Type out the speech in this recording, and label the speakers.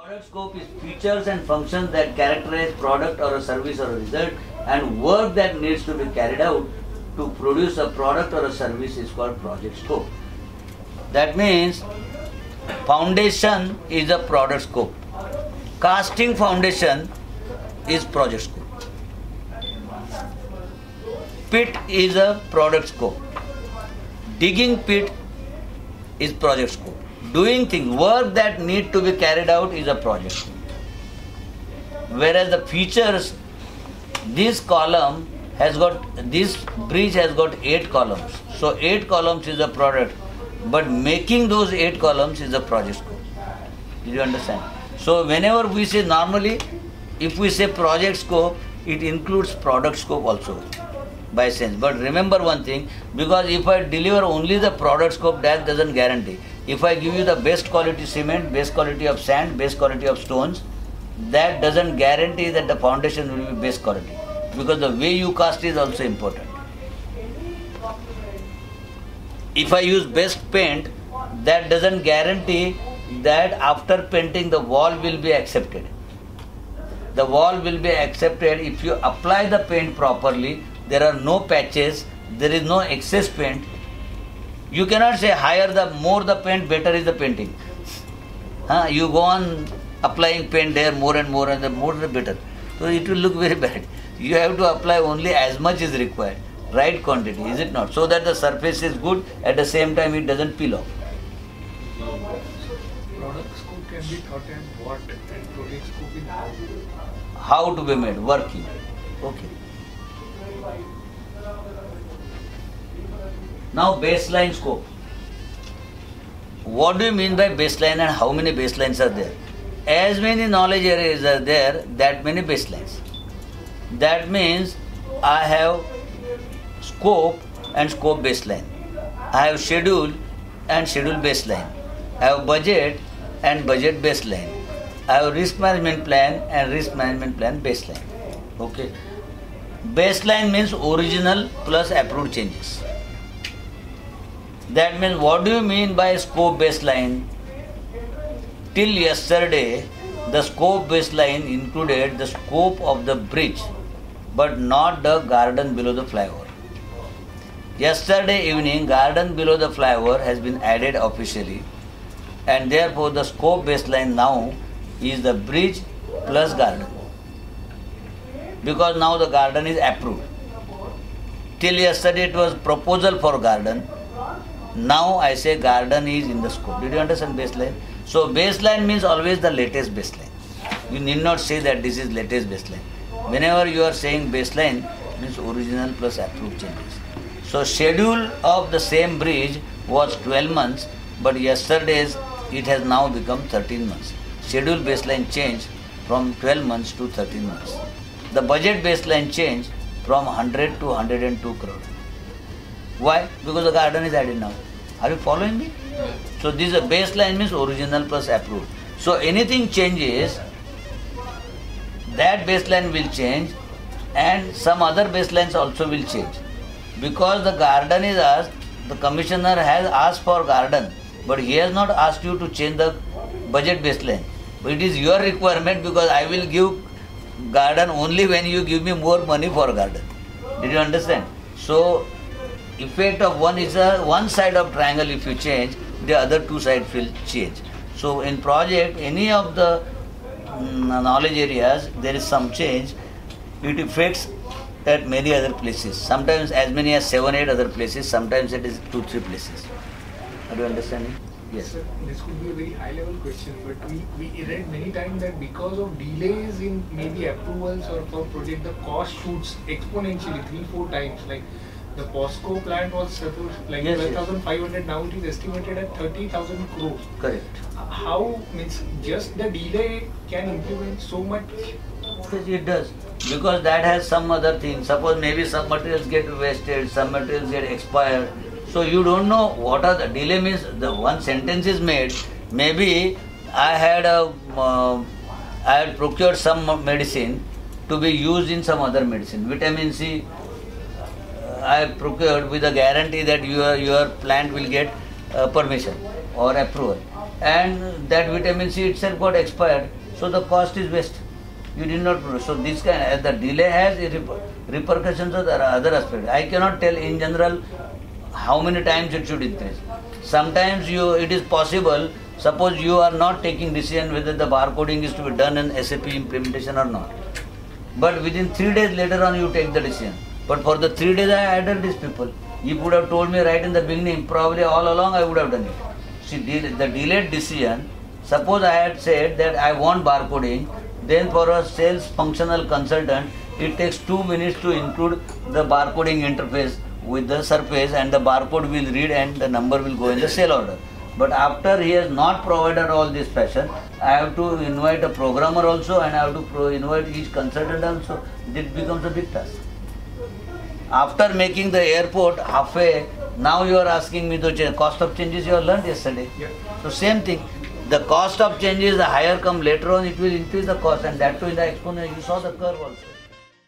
Speaker 1: Product scope is features and functions that characterize product or a service or a result, and work that needs to be carried out to produce a product or a service is called project scope. That means foundation is a product scope. Casting foundation is project scope. Pit is a product scope. Digging pit is project scope. Doing things, work that need to be carried out is a project scope. Whereas the features, this column has got, this bridge has got 8 columns. So 8 columns is a product, but making those 8 columns is a project scope. Did you understand? So whenever we say, normally if we say project scope, it includes product scope also by sense. But remember one thing, because if I deliver only the product scope, that doesn't guarantee. If I give you the best quality cement, best quality of sand, best quality of stones, that doesn't guarantee that the foundation will be best quality, because the way you cast is also important. If I use best paint, that doesn't guarantee that after painting the wall will be accepted. The wall will be accepted if you apply the paint properly, there are no patches, there is no excess paint. You cannot say higher the more the paint, better is the painting. You go on applying paint there more and the more the better. So it will look very bad. You have to apply only as much is required, right quantity, is it not? So that the surface is good, at the same time it doesn't peel off.
Speaker 2: Product scope can be thought as what, and project scope is how?
Speaker 1: How to be made, working. Okay. Now baseline scope. What do you mean by baseline and how many baselines are there? As many knowledge areas are there, that many baselines. That means I have scope and scope baseline. I have schedule and schedule baseline. I have budget and budget baseline. I have risk management plan and risk management plan baseline. Okay. Baseline means original plus approved changes. That means, what do you mean by scope baseline? Till yesterday, the scope baseline included the scope of the bridge, but not the garden below the flyover. Yesterday evening, garden below the flyover has been added officially, and therefore the scope baseline now is the bridge plus garden, because now the garden is approved. Till yesterday it was proposal for garden. Now I say garden is in the scope. Did you understand baseline? So baseline means always the latest baseline. You need not say that this is latest baseline. Whenever you are saying baseline, means original plus approved changes. So schedule of the same bridge was 12 months, but yesterday's it has now become 13 months. Schedule baseline changed from 12 months to 13 months. The budget baseline changed from 100 to 102 crore. Why? Because the garden is added now. Are you following me? So this is a baseline means original plus approved. So anything changes, that baseline will change, and some other baselines also will change. Because the garden is asked, the commissioner has asked for garden, but he has not asked you to change the budget baseline. But it is your requirement, because I will give garden only when you give me more money for garden. Did you understand? So effect of one is one side of triangle, if you change, the other two sides will change. So in project, any of the knowledge areas, there is some change, it affects at many other places. Sometimes as many as 7-8 other places, sometimes it is 2-3 places. Are you understanding? Yes.
Speaker 2: Sir, this could be a very high level question, but we read many times that because of delays in maybe approvals or for project, the cost shoots exponentially 3-4 times. Like the POSCO plant was supposed like 12,500, now it is estimated at 30,000 crores.
Speaker 1: Correct.
Speaker 2: How means just the delay can influence so much?
Speaker 1: Yes, it does. Because that has some other thing. Suppose maybe some materials get wasted, some materials get expired. So you don't know what are the delay means. The one sentence is made. Maybe I had procured some medicine to be used in some other medicine. Vitamin C I procured with a guarantee that your plant will get permission or approval. and that vitamin C itself got expired, so the cost is waste. You did not produce. So this kind, the delay has repercussions of the other aspects. I cannot tell in general how many times it should increase. Sometimes it is possible, suppose you are not taking decision whether the barcoding is to be done in SAP implementation or not. But within 3 days later on you take the decision. But for the 3 days I added these people. If you would have told me right in the beginning, probably all along I would have done it. See, the delayed decision, suppose I had said that I want barcoding, then for a sales functional consultant, it takes 2 minutes to include the barcoding interface with the surface, and the barcode will read and the number will go in the sale order. But after he has not provided all this fashion, I have to invite a programmer also, and I have to invite each consultant also. It becomes a big task. After making the airport halfway, now you are asking me to change. Cost of changes you have learned yesterday.
Speaker 2: Yeah.
Speaker 1: So same thing. The cost of changes, the higher come later on, it will increase the cost, and that too in the exponent. You saw the curve also.